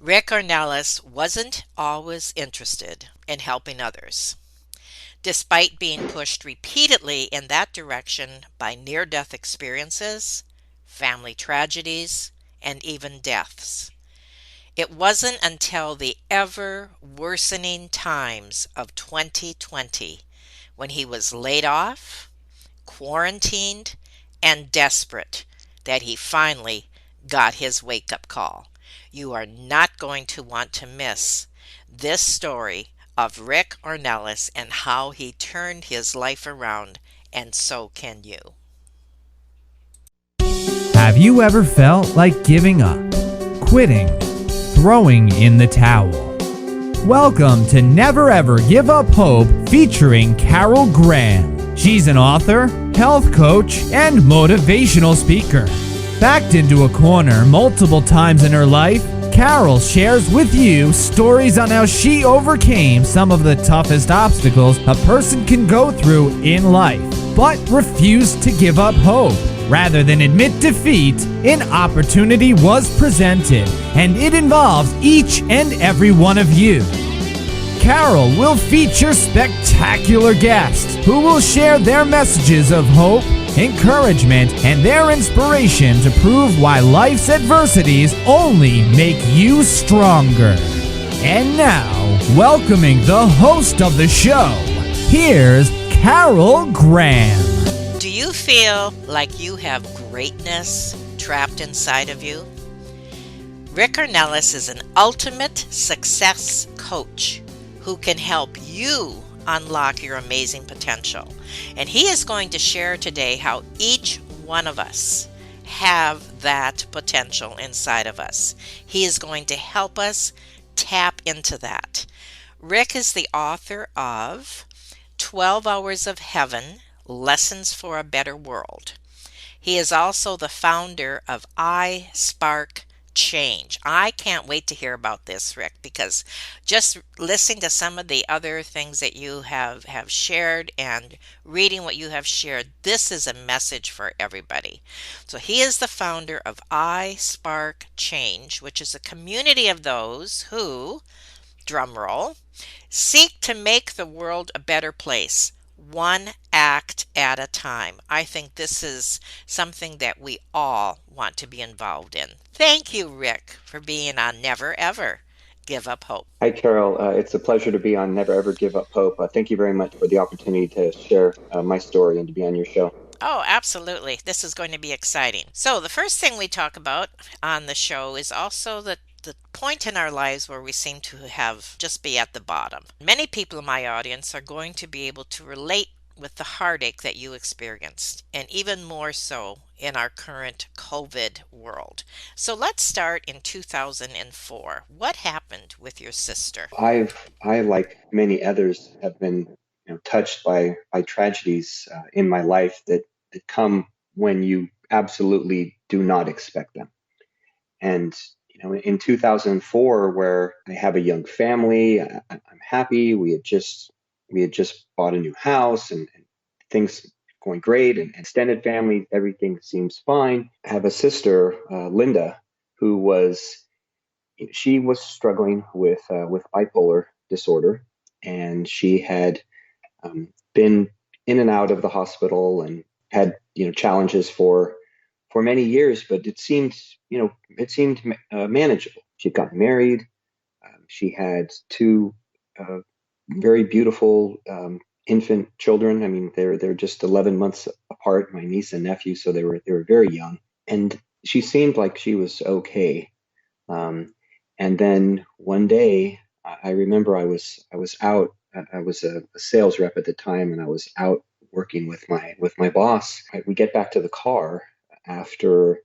Rick Ornelas wasn't always interested in helping others. Despite being pushed repeatedly in that direction by near death experiences, family tragedies, and even deaths. It wasn't until the ever worsening times of 2020 when he was laid off, quarantined, and desperate that he finally got his wake up call. You are not going to want to miss this story of Rick Ornelas and how he turned his life around, and so can you. Have you ever felt like giving up, quitting, throwing in the towel? Welcome to Never Ever Give Up Hope featuring Carol Graham. She's an author, health coach, and motivational speaker. Backed into a corner multiple times in her life, Carol shares with you stories on how she overcame some of the toughest obstacles a person can go through in life, but refused to give up hope. Rather than admit defeat, an opportunity was presented, and it involves each and every one of you. Carol will feature spectacular guests who will share their messages of hope, encouragement, and their inspiration to prove why life's adversities only make you stronger. And now, welcoming the host of the show, here's Carol Graham. Do you feel like you have greatness trapped inside of you? Rick Ornelas is an ultimate success coach who can help you unlock your amazing potential. And he is going to share today how each one of us have that potential inside of us. He is going to help us tap into that. Rick is the author of 12 Hours of Heaven, Lessons for a Better World. He is also the founder of I Spark Change. I can't wait to hear about this, Rick, because just listening to some of the other things that you have shared and reading what you have shared, this is a message for everybody. So he is the founder of I Spark Change, which is a community of those who, drumroll, seek to make the world a better place, one act at a time. I think this is something that we all want to be involved in. Thank you, Rick, for being on Never Ever Give Up Hope. Hi, Carol. It's a pleasure to be on Never Ever Give Up Hope. Thank you very much for the opportunity to share my story and to be on your show. Oh, absolutely. This is going to be exciting. So, the first thing we talk about on the show is also the point in our lives where we seem to have just be at the bottom. Many people in my audience are going to be able to relate with the heartache that you experienced, and even more so in our current COVID world. So let's start in 2004. What happened with your sister? I, like many others, have been touched by tragedies in my life that come when you absolutely do not expect them. And in 2004, where I have a young family, I'm happy. We had just bought a new house, and things going great. And extended family, everything seems fine. I have a sister, Linda, who was struggling with bipolar disorder, and she had been in and out of the hospital and had challenges for many years, but it seemed manageable. She got married. She had two very beautiful infant children. I mean, they're just 11 months apart, my niece and nephew, so they were very young. And she seemed like she was okay. And then one day, I remember I was out. I was a sales rep at the time, and I was out working with my boss. We get back to the car after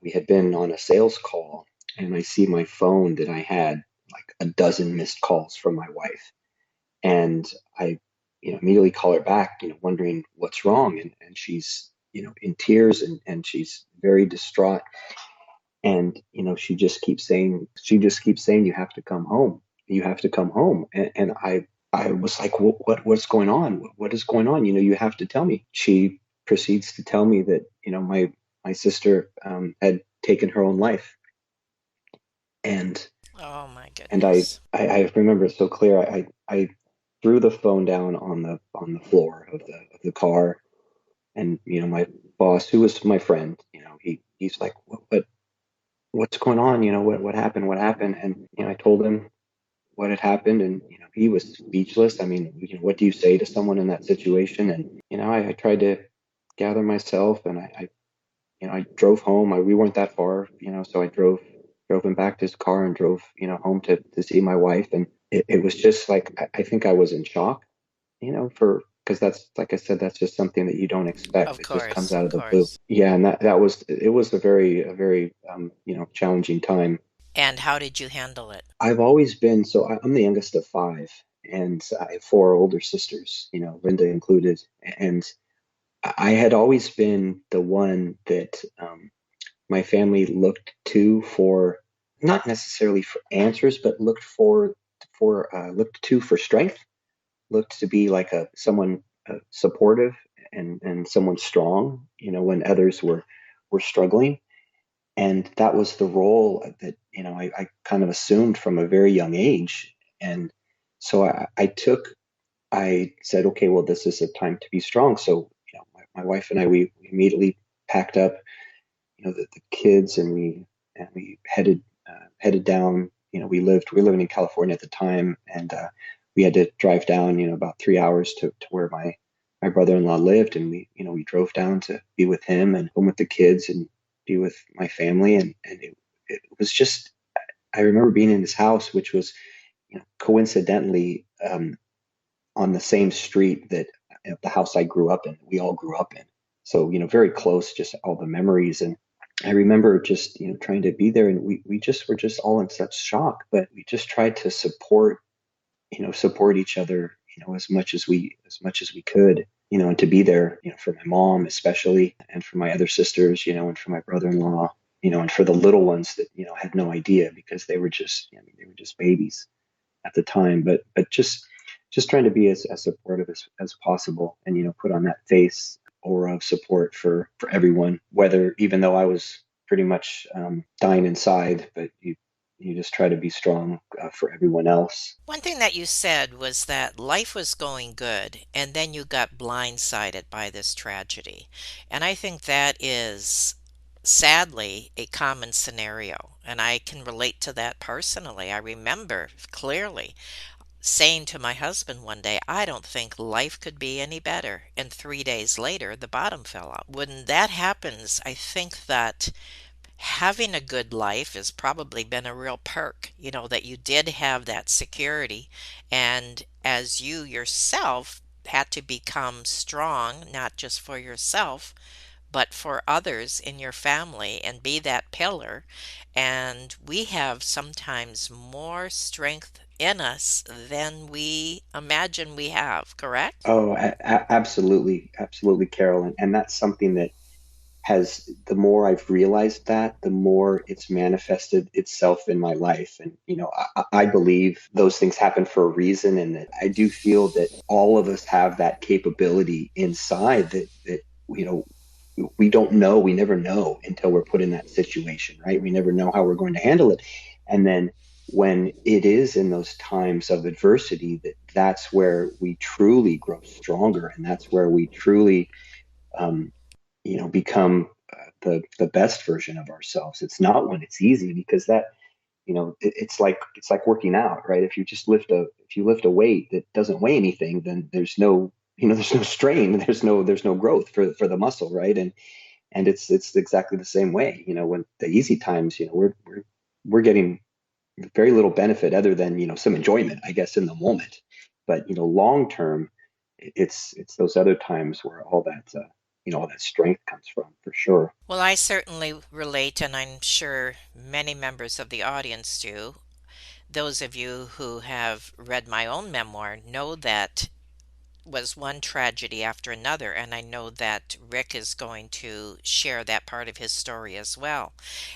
we had been on a sales call, and I see my phone that I had like a dozen missed calls from my wife, and I immediately call her back, wondering what's wrong, and she's in tears, and she's very distraught. And she just keeps saying you have to come home, you have to come home. And I was like, what's going on? What is going on? You have to tell me. She proceeds to tell me that my sister had taken her own life. And Oh my And goodness. I remember it so clear. I threw the phone down on the floor of the car, and my boss, who was my friend, he's like, what's going on? What happened? What happened? And I told him what had happened, and he was speechless. I mean, what do you say to someone in that situation? And I tried to gather myself, and I drove home. We weren't that far, so I drove him back to his car and drove home to see my wife. And it was just like, I think I was in shock, for because that's, like I said, that's just something that you don't expect. Of It just comes course, out of of the blue. course. Yeah, and that was, it was a very challenging time. And how did you handle it? I've always been, so I'm the youngest of five, and I have four older sisters, Linda included. And I had always been the one that my family looked to for, not necessarily for answers, but looked to for strength, looked to be like a someone supportive, and someone strong, when others were struggling. And that was the role that I kind of assumed from a very young age. And so I said, okay, well, this is a time to be strong. So my wife and I, we immediately packed up the kids, and we headed down. We were living in California at the time, and we had to drive down about 3 hours to where my brother-in-law lived. And we drove down to be with him and home with the kids and be with my family. And it was just, I remember being in his house, which was coincidentally on the same street that the house I grew up in, we all grew up in. So, very close, just all the memories. And I remember just, trying to be there, and we just were just all in such shock, but we just tried to support each other, as much as we could, and to be there, for my mom, especially, and for my other sisters, and for my brother-in-law, and for the little ones that, had no idea, because they were just, they were just babies at the time. But just trying to be as supportive as possible, and put on that face, aura of support for everyone, whether, even though I was pretty much dying inside, but you just try to be strong for everyone else. One thing that you said was that life was going good and then you got blindsided by this tragedy. And I think that is sadly a common scenario. And I can relate to that personally. I remember clearly saying to my husband one day, I don't think life could be any better. And 3 days later, the bottom fell out. When that happens, I think that having a good life has probably been a real perk, that you did have that security. And as you yourself had to become strong, not just for yourself, but for others in your family and be that pillar. And we have sometimes more strength in us than we imagine we have, correct? Oh, absolutely, absolutely, Carol. And that's something that has, the more I've realized that, the more it's manifested itself in my life. And, I believe those things happen for a reason. And that I do feel that all of us have that capability inside, that, we don't know, we never know until we're put in that situation, right? We never know how we're going to handle it. And then when it is in those times of adversity, that's where we truly grow stronger. And that's where we truly, um, become the best version of ourselves. It's not when it's easy, because that, it's like working out, right? If you lift a weight that doesn't weigh anything, then there's no strain, there's no growth for the muscle, right? And it's exactly the same way. When the easy times, we're getting very little benefit, other than some enjoyment, I guess, in the moment. But long term, it's those other times where all that strength comes from, for sure. Well, I certainly relate, and I'm sure many members of the audience do. Those of you who have read my own memoir know that was one tragedy after another, and I know that Rick is going to share that part of his story as well.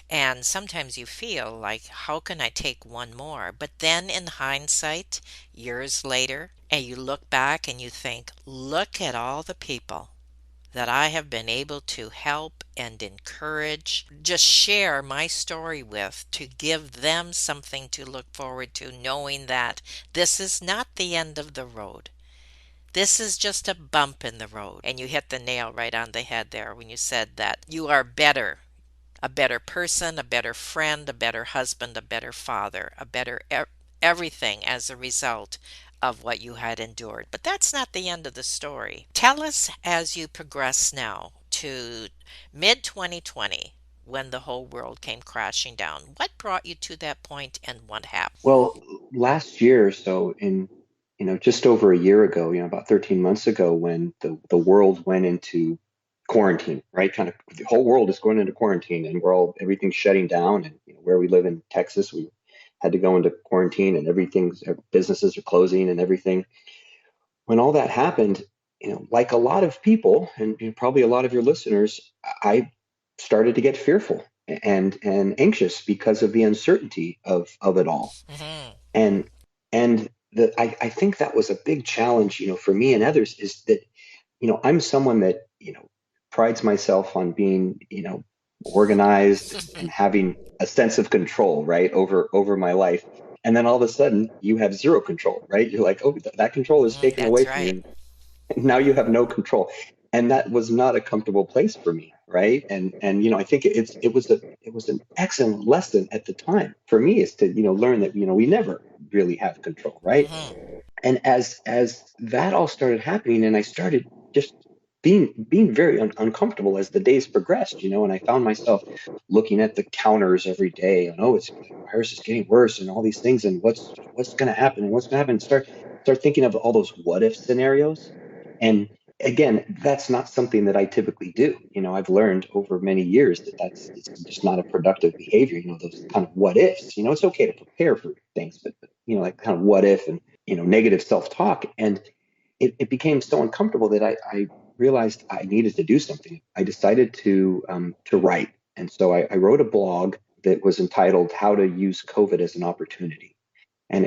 And sometimes you feel like, how can I take one more? But then in hindsight, years later, and you look back and you think, look at all the people that I have been able to help and encourage, just share my story with, to give them something to look forward to, knowing that this is not the end of the road. This is just a bump in the road. And you hit the nail right on the head there when you said that you are better, a better person, a better friend, a better husband, a better father, a better everything as a result of what you had endured. But that's not the end of the story. Tell us as you progress now to mid 2020 when the whole world came crashing down. What brought you to that point and what happened? Well, last year, so in just over a year ago, about 13 months ago, when the world went into quarantine, right? Kind of the whole world is going into quarantine, and everything's shutting down. And where we live in Texas, we had to go into quarantine, and businesses are closing and everything. When all that happened, like a lot of people, and probably a lot of your listeners, I started to get fearful and anxious because of the uncertainty of it all. Hmm. And I think that was a big challenge, for me and others, is that, I'm someone that, prides myself on being, organized and having a sense of control, right, over my life. And then all of a sudden you have zero control, right? You're like, oh, that control is taken away That's from right. you. And now you have no control. And that was not a comfortable place for me, right? And I think it was an excellent lesson at the time for me, is to learn that we never really have control, right? Hmm. And as that all started happening, and I started just being very uncomfortable as the days progressed, and I found myself looking at the counters every day, and oh, it's the virus is getting worse, and all these things, and what's going to happen, and what's going to happen. Start thinking of all those what if scenarios. And again, that's not something that I typically do. I've learned over many years that it's just not a productive behavior. Those kind of what ifs. It's okay to prepare for things, but like kind of what if, and negative self-talk. And it became so uncomfortable that I realized I needed to do something. I decided to write. And so I wrote a blog that was entitled How to Use COVID as an Opportunity. And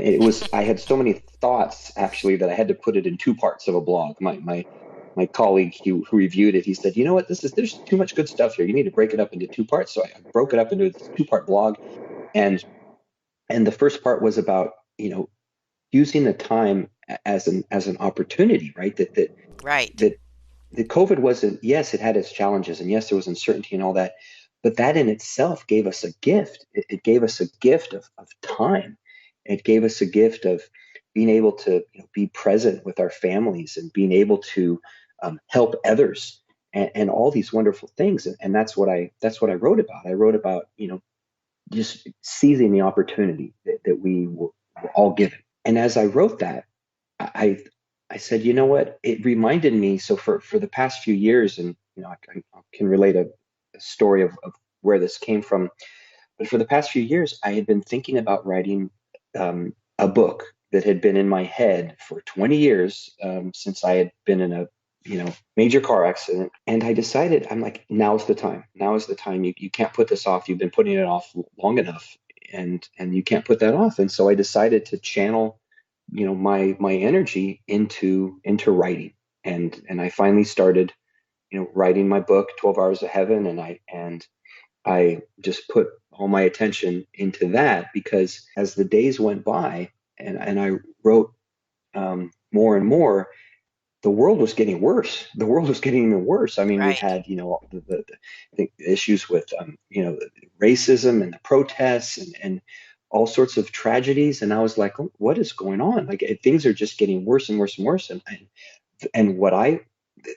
I had so many thoughts actually that I had to put it in two parts of a blog. My colleague who reviewed it, he said, you know what, there's too much good stuff here. You need to break it up into two parts. So I broke it up into this two-part blog. And the first part was about, using the time as an opportunity, right? Right. That the COVID wasn't, yes, it had its challenges, and yes, there was uncertainty and all that, but that in itself gave us a gift. It gave us a gift of time. It gave us a gift of being able to be present with our families, and being able to help others, and all these wonderful things. And that's what I wrote about. I wrote about just seizing the opportunity that we were all given. And as I wrote that, I I said, you know what? It reminded me. So for the past few years, and I can relate a story of where this came from. But for the past few years, I had been thinking about writing a book that had been in my head for 20 years, since I had been in a major car accident. And I decided, I'm like, now's the time. Now is the time. You can't put this off. You've been putting it off long enough, and you can't put that off. And so I decided to channel my energy into writing. And I finally started writing my book, 12 Hours of Heaven. And I just put all my attention into that, because as the days went by, and I wrote more and more, the world was getting worse. The world was getting even worse. I mean, we Right. had, the issues with, racism and the protests, and all sorts of tragedies. And I was like, oh, what is going on? Like, things are just getting worse and worse and worse. And what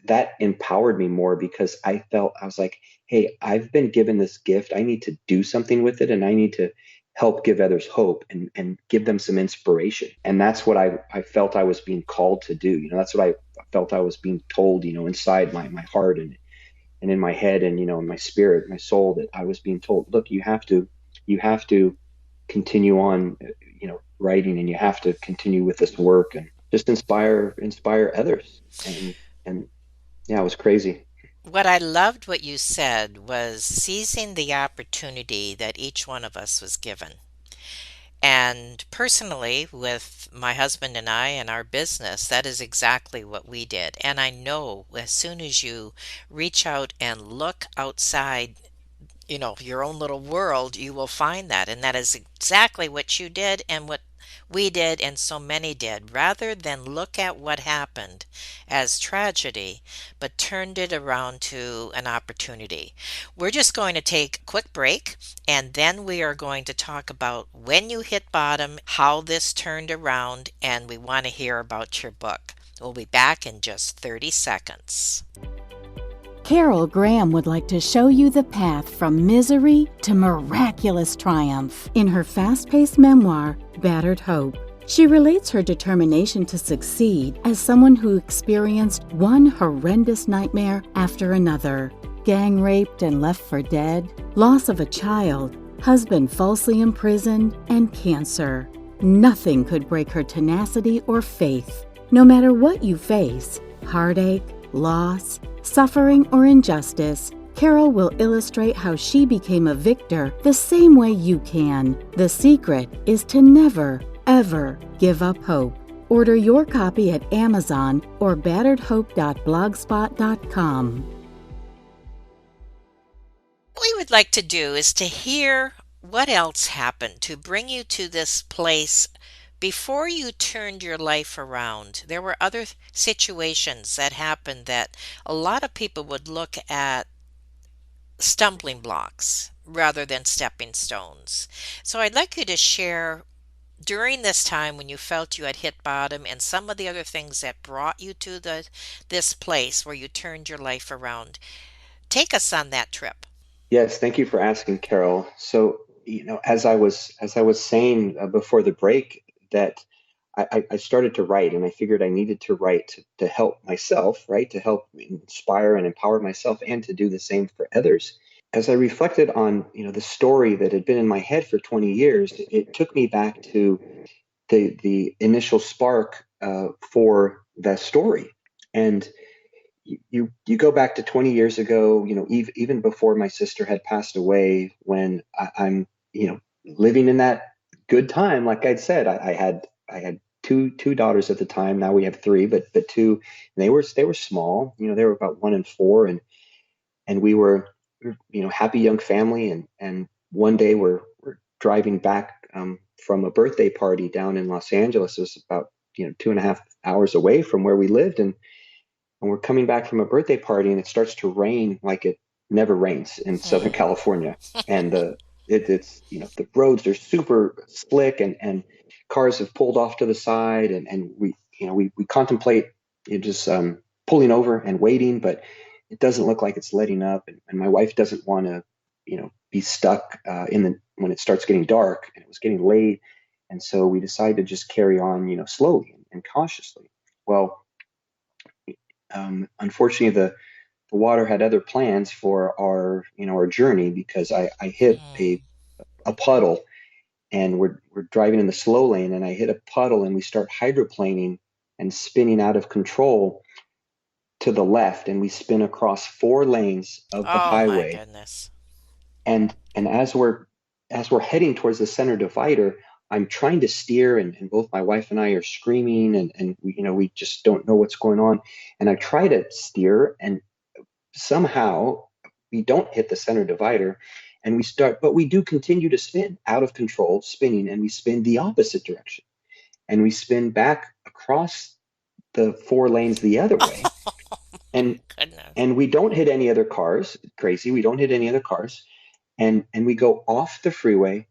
that empowered me more, because I was like, hey, I've been given this gift. I need to do something with it, and I need to help give others hope, and give them some inspiration. And that's what I felt I was being called to do. That's what I felt I was being told, inside my heart, and in my head, and in my spirit, my soul, that I was being told, look, you have to continue on, writing, and you have to continue with this work, and just inspire others. And yeah, it was crazy. What I loved what you said was seizing the opportunity that each one of us was given. And personally, with my husband and I and our business, that is exactly what we did. And I know as soon as you reach out and look outside, your own little world, you will find that. And that is exactly what you did and what we did and so many did, rather than look at what happened as tragedy, but turned it around to an opportunity. We're just going to take a quick break, and then we are going to talk about when you hit bottom, how this turned around, and we want to hear about your book. We'll be back in just 30 seconds. Carol Graham would like to show you the path from misery to miraculous triumph in her fast-paced memoir, Battered Hope. She relates her determination to succeed as someone who experienced one horrendous nightmare after another. Gang raped and left for dead, loss of a child, husband falsely imprisoned, and cancer. Nothing could break her tenacity or faith. No matter what you face, heartache, loss, suffering, or injustice, Carol will illustrate how she became a victor the same way you can. The secret is to never, ever give up hope. Order your copy at Amazon or batteredhope.blogspot.com. What we would like to do is to hear what else happened to bring you to this place before you turned your life around. There were other situations that happened that a lot of people would look at stumbling blocks rather than stepping stones. So I'd like you to share during this time when you felt you had hit bottom and some of the other things that brought you to this place where you turned your life around. Take us on that trip. Yes, thank you for asking, Carol. So, as I was saying before the break, that I started to write, and I figured I needed to write to help myself, right? To help inspire and empower myself, and to do the same for others. As I reflected on, the story that had been in my head for 20 years, it took me back to the initial spark for that story. And you go back to 20 years ago, even before my sister had passed away, when I'm, living in that good time. Like I'd said, I had two daughters at the time. Now we have three, but two, and they were small. They were about 1 and 4, and we were, happy young family. And one day we're driving back from a birthday party down in Los Angeles. It was about 2.5 hours away from where we lived, and we're coming back from a birthday party, and it starts to rain like it never rains in Southern California. And it's the roads are super slick, and cars have pulled off to the side, and we contemplate just pulling over and waiting, but it doesn't look like it's letting up, and my wife doesn't want to be stuck when it starts getting dark, and it was getting late, and so we decided to just carry on slowly and cautiously. Well, unfortunately, the water had other plans for our journey, because I hit a puddle, and we're driving in the slow lane, and I hit a puddle, and we start hydroplaning and spinning out of control to the left, and we spin across 4 lanes of the Oh my highway. goodness. And as we're heading towards the center divider, I'm trying to steer, and both my wife and I are screaming, and we just don't know what's going on. And I try to steer, and somehow we don't hit the center divider, and but we do continue to spin out of control, spinning, and we spin the opposite direction, and we spin back across the 4 lanes the other way, and Goodness. and we don't hit any other cars. Crazy, we don't hit any other cars, and we go off the freeway,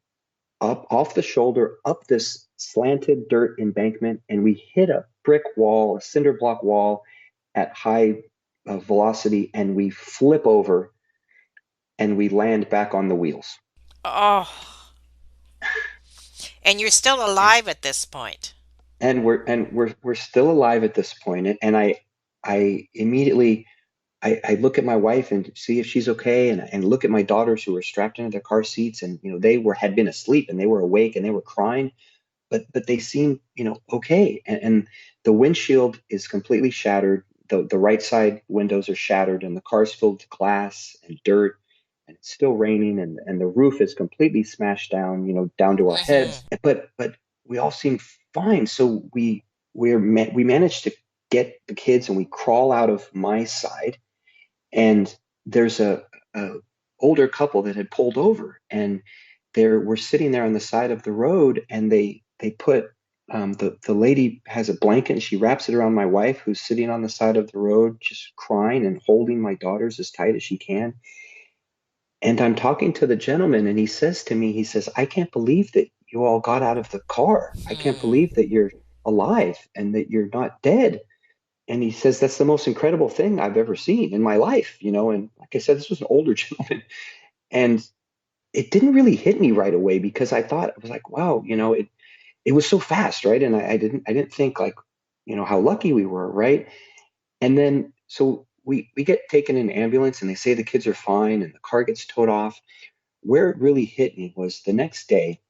up off the shoulder, up this slanted dirt embankment, and we hit a brick wall, a cinder block wall, at high velocity, and we flip over, and we land back on the wheels. Oh, and you're still alive at this point. And we're still alive at this point. And I immediately, I look at my wife and see if she's okay, and look at my daughters who were strapped into their car seats, and had been asleep, and they were awake, and they were crying, but they seem okay. And the windshield is completely shattered. The right side windows are shattered, and the car's filled with glass and dirt, and it's still raining, and the roof is completely smashed down, down to our Mm-hmm. heads. But we all seem fine. So we managed to get the kids, and we crawl out of my side, and there's a older couple that had pulled over, and we're sitting there on the side of the road, and they put the lady has a blanket, and she wraps it around my wife, who's sitting on the side of the road just crying and holding my daughters as tight as she can. And I'm talking to the gentleman, and he says to me, he says, I can't believe that you all got out of the car. I can't Hmm. believe that you're alive and that you're not dead. And he says, that's the most incredible thing I've ever seen in my life. And like I said, this was an older gentleman. And it didn't really hit me right away, because I thought, I was like, wow, it was so fast, right? And I didn't think, like, how lucky we were, right? And then so we get taken in an ambulance, and they say the kids are fine, and the car gets towed off. Where it really hit me was the next day.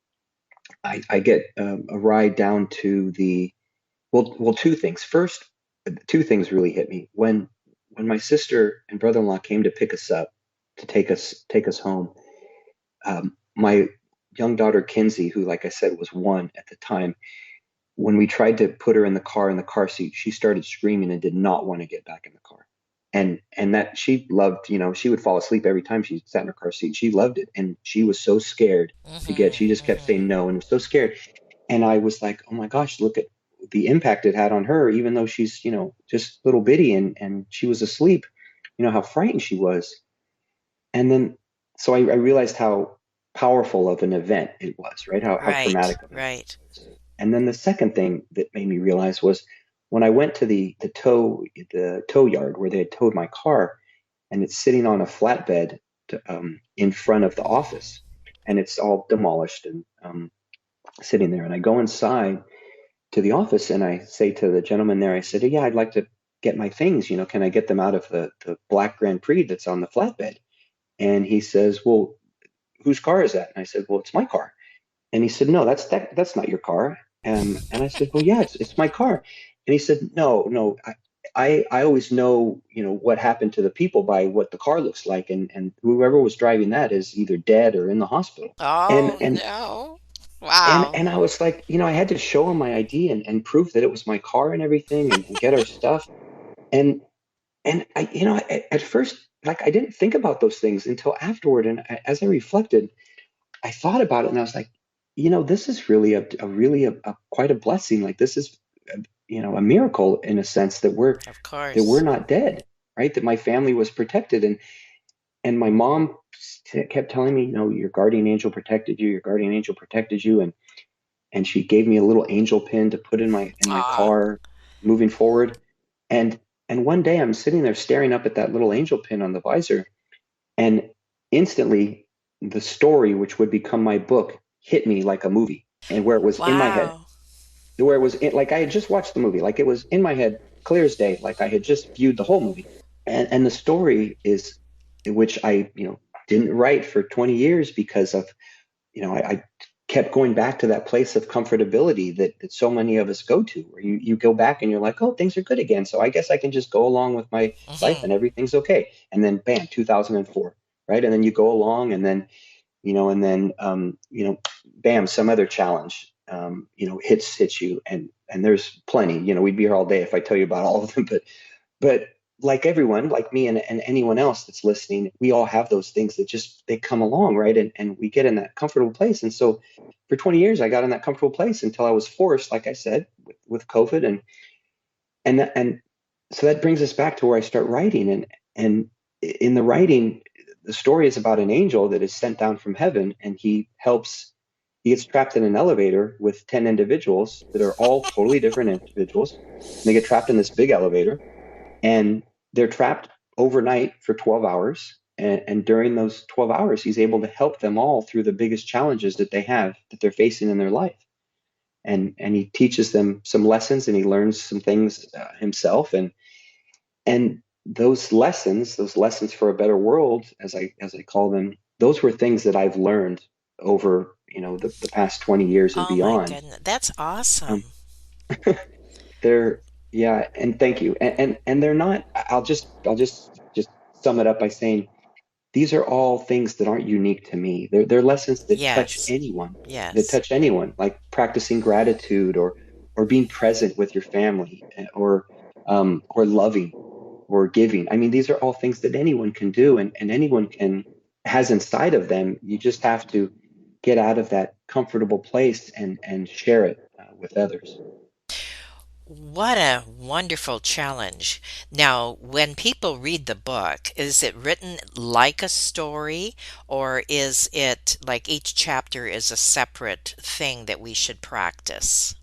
I get a ride down to the well, two things. First, two things really hit me when my sister and brother-in-law came to pick us up, to take us home. My young daughter Kinsey, who, like I said, was 1 at the time, when we tried to put her in the car seat, she started screaming and did not want to get back in the car. And that she loved, she would fall asleep every time she sat in her car seat. She loved it, and she was so scared to get. She just kept saying no and was so scared. And I was like, oh my gosh, look at the impact it had on her, even though she's, just little bitty, and she was asleep. How frightened she was. And then, so I realized how powerful of an event it was, right? How Right, traumatic of an event right. it was. And then the second thing that made me realize was when I went to the tow yard where they had towed my car, and it's sitting on a flatbed in front of the office, and it's all demolished and sitting there. And I go inside to the office, and I say to the gentleman there, I said, yeah, I'd like to get my things. Can I get them out of the black Grand Prix that's on the flatbed? And he says, well, whose car is that? And I said, well, it's my car. And he said, no, that's not your car. And I said, well, yeah, it's my car. And he said, no, no, I always know, what happened to the people by what the car looks like. And whoever was driving that is either dead or in the hospital. And, Oh and, no. and, Wow. and I was like, I had to show him my ID and prove that it was my car and everything, and get our stuff. And, and at first, like, I didn't think about those things until afterward. And as I reflected, I thought about it, and I was like, this is really a quite a blessing. Like, this is, a miracle, in a sense, that we're Of that we're course. not dead, right? That my family was protected, and my mom kept telling me, your guardian angel protected you, your guardian angel protected you, and she gave me a little angel pin to put in my Ah. car, moving forward. And one day I'm sitting there staring up at that little angel pin on the visor, and instantly, the story, which would become my book, hit me like a movie, and where it was in my head, Wow. like I had just watched the movie, like it was in my head, clear as day, like I had just viewed the whole movie. And the story is, which I, didn't write for 20 years, because of, I kept going back to that place of comfortability that so many of us go to, where you go back and you're like, oh, things are good again. So I guess I can just go along with my life Hmm. and everything's okay. And then bam, 2004, right? And then you go along, and then, bam, some other challenge, hits you. And there's plenty, we'd be here all day if I tell you about all of them, but like everyone, like me, and anyone else that's listening, we all have those things that just, they come along, right? And we get in that comfortable place. And so for 20 years, I got in that comfortable place until I was forced, like I said, with COVID. And so that brings us back to where I start writing. And in the writing, the story is about an angel that is sent down from heaven, and he gets trapped in an elevator with 10 individuals that are all totally different individuals. And they get trapped in this big elevator, and they're trapped overnight for 12 hours. And during those 12 hours, he's able to help them all through the biggest challenges that they're facing in their life. And he teaches them some lessons, and he learns some things himself. And those lessons for a better world, as I call them, those were things that I've learned over, the past 20 years and Oh my beyond. goodness. That's Um, awesome. they're Yeah, and thank you. And they're not. I'll just sum it up by saying, these are all things that aren't unique to me. They're lessons Yes. that Yes. touch anyone, like practicing gratitude or being present with your family, or loving or giving. I mean, these are all things that anyone can do, and anyone can has inside of them. You just have to get out of that comfortable place and share it with others. What a wonderful challenge. Now, when people read the book, is it written like a story, or is it like each chapter is a separate thing that we should practice?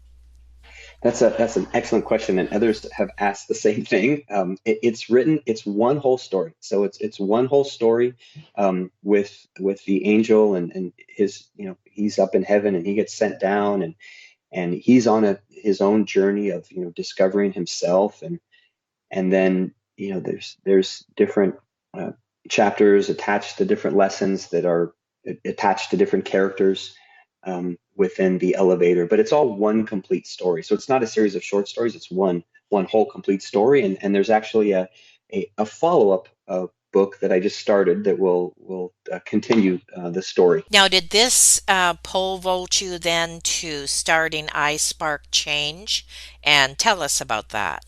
That's an excellent question, and others have asked the same thing. It's written, it's one whole story, so it's one whole story, with the angel and his, he's up in heaven and he gets sent down, and he's on his own journey of, discovering himself, and then, there's different uh, chapters attached to different lessons that are attached to different characters, within the elevator, but it's all one complete story. So it's not a series of short stories, it's one whole complete story. And there's actually a follow-up book that I just started that will continue the story. Now, did this pole vault you then to starting iSpark Change? And tell us about that.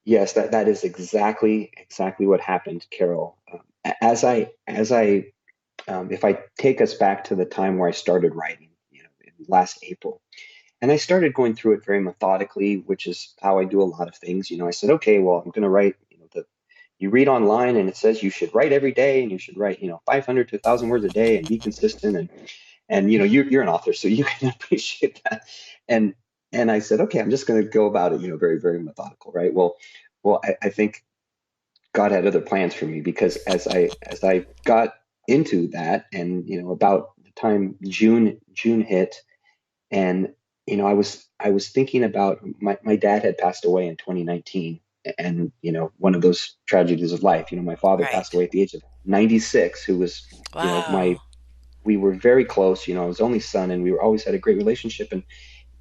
Yes, that is exactly what happened, Carol. As I if I take us back to the time where I started writing, in last April, and I started going through it very methodically, which is how I do a lot of things. I said, okay, well, I'm going to write. You read online and it says you should write every day, and you should write, 500 to 1,000 words a day and be consistent. And you're an author, so you can appreciate that. And and I said, okay, I'm just going to go about it, very, very methodical, right? Well, I think God had other plans for me, because as I got into that, and about the time June hit, and I was thinking about my dad had passed away in 2019, and one of those tragedies of life. My father passed Right. away at the age of 96, who was, my Wow. we were very close. I was only son, and we were always had a great relationship,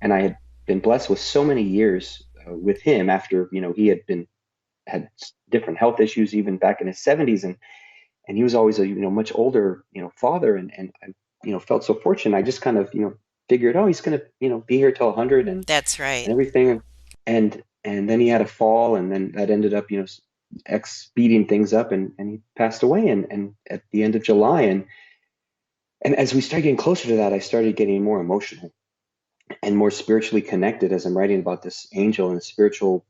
and I had been blessed with so many years with him, after he had different health issues even back in his 70s, and he was always a much older father, and I felt so fortunate. I just kind of figured, oh, he's gonna be here till 100, That's right. and everything, and then he had a fall, and then that ended up speeding things up, and he passed away, and at the end of July, and as we started getting closer to that, I started getting more emotional and more spiritually connected as I'm writing about this angel and spiritual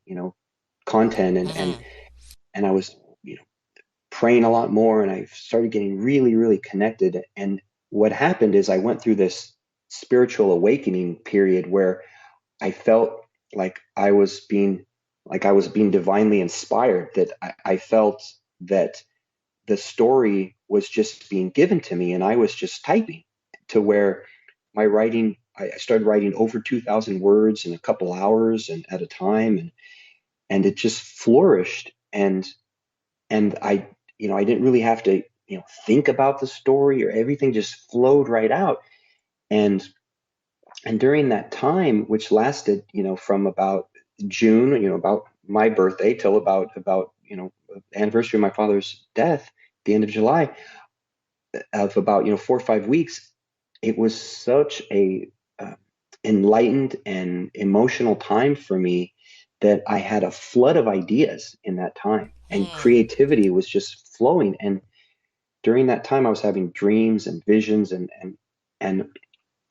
content, Hmm. and I was praying a lot more, and I started getting really, really connected. And what happened is I went through this spiritual awakening period where I felt like I was being divinely inspired, that I felt that the story was just being given to me, and I was just typing, to where my writing, I started writing over 2,000 words in a couple hours and at a time, and it just flourished. And I didn't really have to think about the story, or everything just flowed right out. And and during that time, which lasted from about June, about my birthday, till about the anniversary of my father's death, the end of July, of about 4 or 5 weeks, it was such a uh, enlightened and emotional time for me, that I had a flood of ideas in that time, and Hmm. creativity was just flowing. And during that time, I was having dreams and visions, and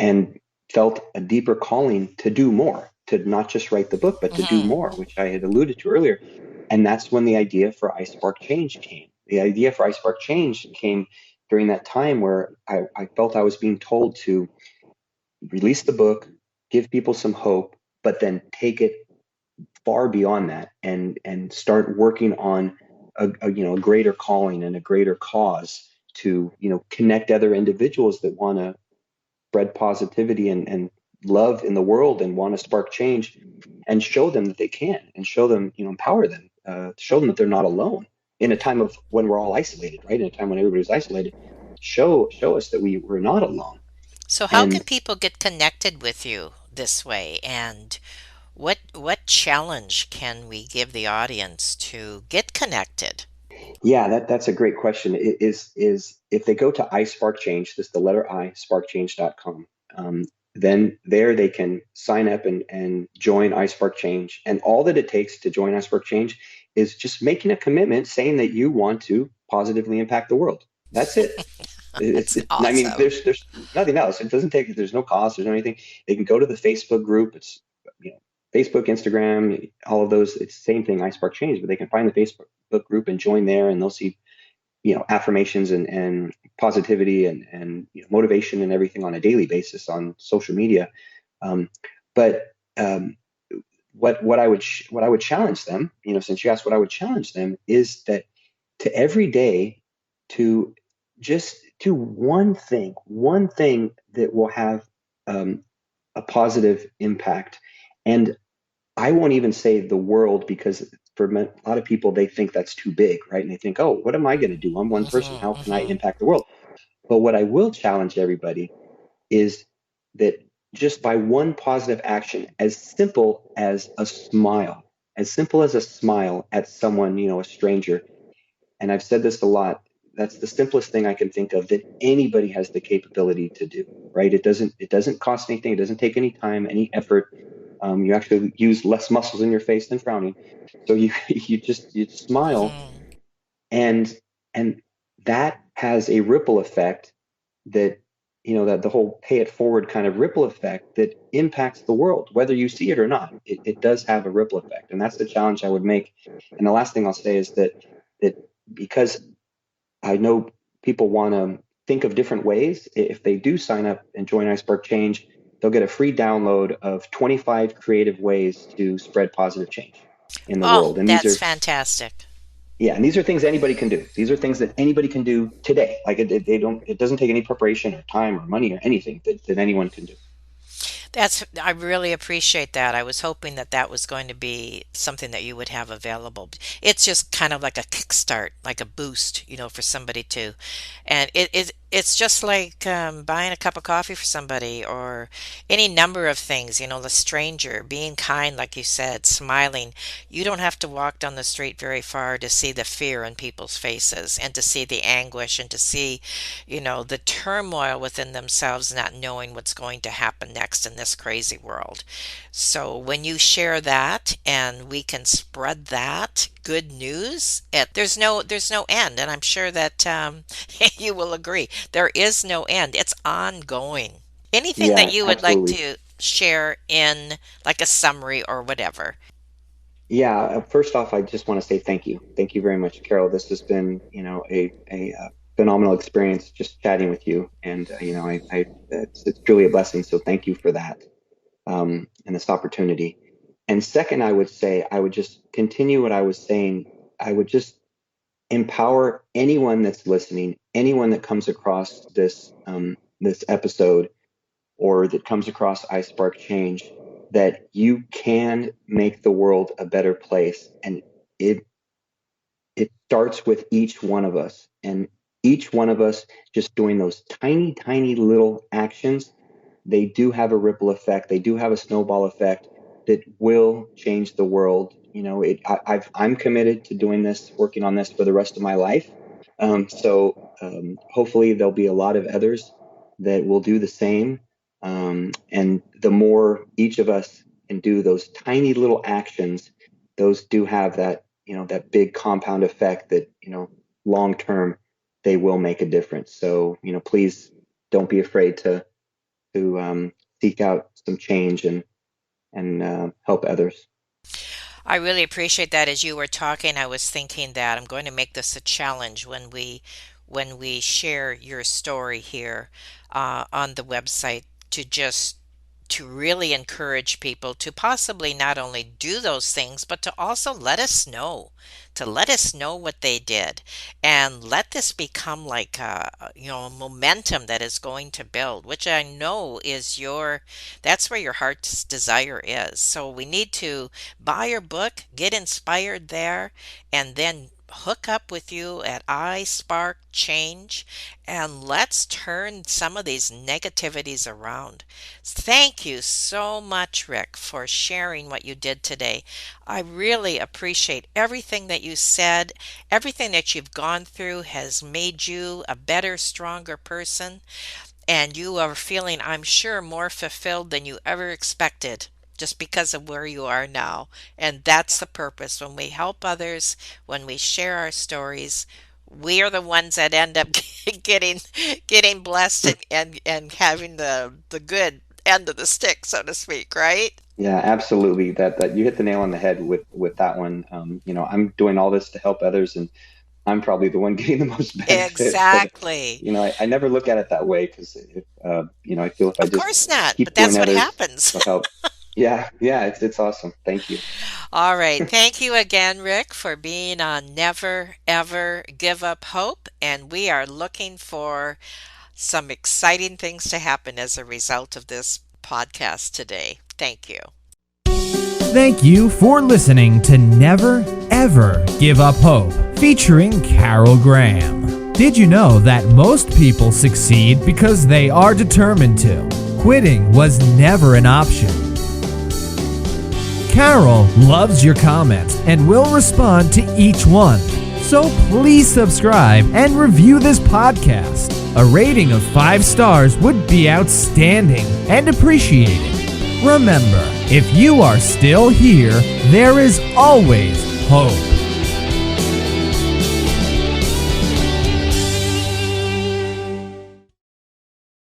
and felt a deeper calling to do more, to not just write the book, but to do Hmm. more, which I had alluded to earlier. And that's when the idea for iSpark Change came. The idea for iSpark Change came during that time where I felt I was being told to release the book, give people some hope, but then take it far beyond that, and start working on a greater calling and a greater cause, to connect other individuals that want to spread positivity and love in the world, and want to spark change, and show them that they can, and show them, empower them, show them that they're not alone in a time of when we're all isolated, right? In a time when everybody's isolated, show us that we're not alone. So how can And people get connected with you this way? And what challenge can we give the audience to get connected? Yeah, that's a great question. Is if they go to iSparkChange, this is the letter I, sparkchange.com, then there they can sign up and join iSparkChange. And all that it takes to join iSparkChange is just making a commitment saying that you want to positively impact the world. That's it. That's I mean, awesome. there's nothing else. It doesn't take, there's no cost, there's no anything. They can go to the Facebook group. It's, you know, Facebook, Instagram, all of those. It's the same thing, iSpark Change, but they can find the Facebook group and join there, and they'll see, affirmations and positivity and motivation and everything on a daily basis on social media. Um, but what I would challenge them, since you asked what I would challenge them, is that to every day to just do one thing that will have a positive impact. And I won't even say the world, because for a lot of people, they think that's too big, right? And they think, oh, what am I going to do? I'm one person. Hmm. How can I Hmm. impact the world? But what I will challenge everybody is that just by one positive action, as simple as a smile, at someone, a stranger. And I've said this a lot. That's the simplest thing I can think of that anybody has the capability to do, right? It doesn't cost anything. It doesn't take any time, any effort. You actually use less muscles in your face than frowning. So you you smile, Hmm. and and that has a ripple effect that, that the whole pay it forward kind of ripple effect that impacts the world, whether you see it or not. It does have a ripple effect, and that's the challenge I would make. And the last thing I'll say is that because I know people want to think of different ways. If they do sign up and join iSpark Change, they'll get a free download of 25 creative ways to spread positive change in the Oh, world. And these that's are, fantastic. yeah, and these are things anybody can do. These are things that anybody can do today. Like they don't, it doesn't take any preparation or time or money or anything that anyone can do. I really appreciate that. I was hoping that that was going to be something that you would have available. It's just kind of like a kickstart, like a boost, for somebody to, and it's just like buying a cup of coffee for somebody or any number of things, the stranger, being kind, like you said, smiling. You don't have to walk down the street very far to see the fear in people's faces and to see the anguish and to see, the turmoil within themselves, not knowing what's going to happen next in this crazy world. So when you share that and we can spread that good news, there's no end, and I'm sure that you will agree. There is no end. It's ongoing. Anything that Yeah, you would like absolutely. to share in like a summary or whatever? Yeah, first off, I just want to say thank you. Thank you very much, Carol. This has been, a phenomenal experience just chatting with you. And, it's truly a blessing. So thank you for that, and this opportunity. And second, I would say, I would just continue what I was saying. I would just empower anyone that's listening, anyone that comes across this episode, or that comes across iSpark Change, that you can make the world a better place. And it it starts with each one of us, and each one of us just doing those tiny, tiny little actions. They do have a ripple effect. They do have a snowball effect that will change the world. I'm committed to doing this, working on this for the rest of my life. So hopefully there'll be a lot of others that will do the same. And the more each of us can do those tiny little actions, those do have that big compound effect that, long term, they will make a difference. So, please don't be afraid to seek out some change and help others. I really appreciate that. As you were talking, I was thinking that I'm going to make this a challenge when we share your story here on the website to really encourage people to possibly not only do those things, but to also let us know what they did, and let this become like a momentum that is going to build, which I know that's where your heart's desire is. So we need to buy your book, get inspired there, and then hook up with you at iSpark Change, and let's turn some of these negativities around. Thank you so much, Rick, for sharing what you did today. I really appreciate everything that you said. Everything that you've gone through has made you a better, stronger person, and you are feeling, I'm sure, more fulfilled than you ever expected just because of where you are now. And that's the purpose. When we help others, when we share our stories, we are the ones that end up getting blessed and having the good end of the stick, so to speak, right? Yeah, absolutely. That you hit the nail on the head with that one. I'm doing all this to help others, and I'm probably the one getting the most benefit. But Exactly. I never look at it that way, because I feel if I Of just course not, but keep doing that's what others, happens. it'll help. Yeah, yeah, it's awesome. Thank you. All right. Thank you again, Rick, for being on Never Ever Give Up Hope. And we are looking for some exciting things to happen as a result of this podcast today. Thank you. Thank you for listening to Never Ever Give Up Hope, featuring Carol Graham. Did you know that most people succeed because they are determined to? Quitting was never an option. Carol loves your comments and will respond to each one. So please subscribe and review this podcast. A rating of 5 stars would be outstanding and appreciated. Remember, if you are still here, there is always hope.